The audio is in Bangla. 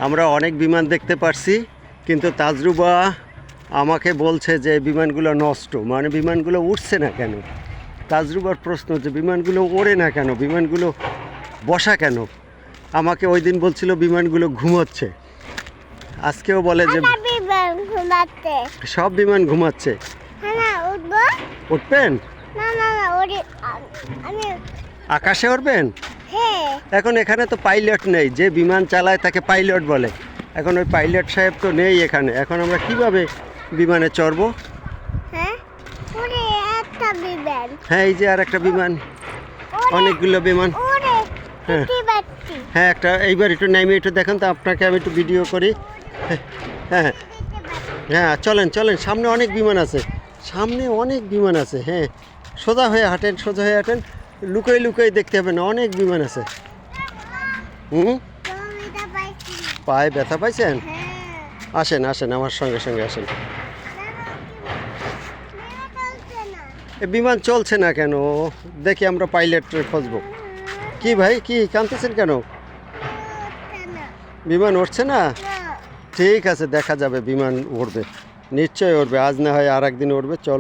আমরা অনেক বিমান দেখতে পারছি, কিন্তু তাজরুবা আমাকে বলছে যে বিমানগুলো নষ্ট, মানে বিমানগুলো উঠছে না কেন। তাজরুবার প্রশ্ন যে বিমানগুলো ওড়ে না কেন, বিমানগুলো বসা কেন। আমাকে ওই দিন বলছিল বিমানগুলো ঘুমোচ্ছে, আজকেও বলে যে সব বিমান ঘুমাচ্ছে। উঠবেন? আকাশে উঠবেন? এখন এখানে তো পাইলট নেই, যে বিমান চালায় তাকে পাইলট বলে। এখন ওই পাইলট সাহেব তো নেই এখানে, এখন আমরা কিভাবে বিমানে চড়বো? হ্যাঁ, এই যে আর একটা বিমান, অনেকগুলো বিমান। হ্যাঁ হ্যাঁ, একটা এইবার একটু নামিয়ে একটু দেখেন তো, আপনাকে আমি একটু ভিডিও করি। হ্যাঁ হ্যাঁ, চলেন চলেন, সামনে অনেক বিমান আছে, সামনে অনেক বিমান আছে। হ্যাঁ, সোজা হয়ে হাঁটেন, সোজা হয়ে হাঁটেন, লুকাই লুকাই দেখতে হবে না, অনেক বিমান আছে। পায়ে ব্যথা পাইছেন? আসেন আসেন, আমার সঙ্গে সঙ্গে আসেন। বিমান চলছে না কেন, দেখি আমরা পাইলটের খুঁজবো। কি ভাই, কি কাঁদতেছেন কেন? বিমান উঠছে না? ঠিক আছে, দেখা যাবে, বিমান উঠবে, নিশ্চয়ই উঠবে, আজ না হয় আর একদিন উঠবে। চল।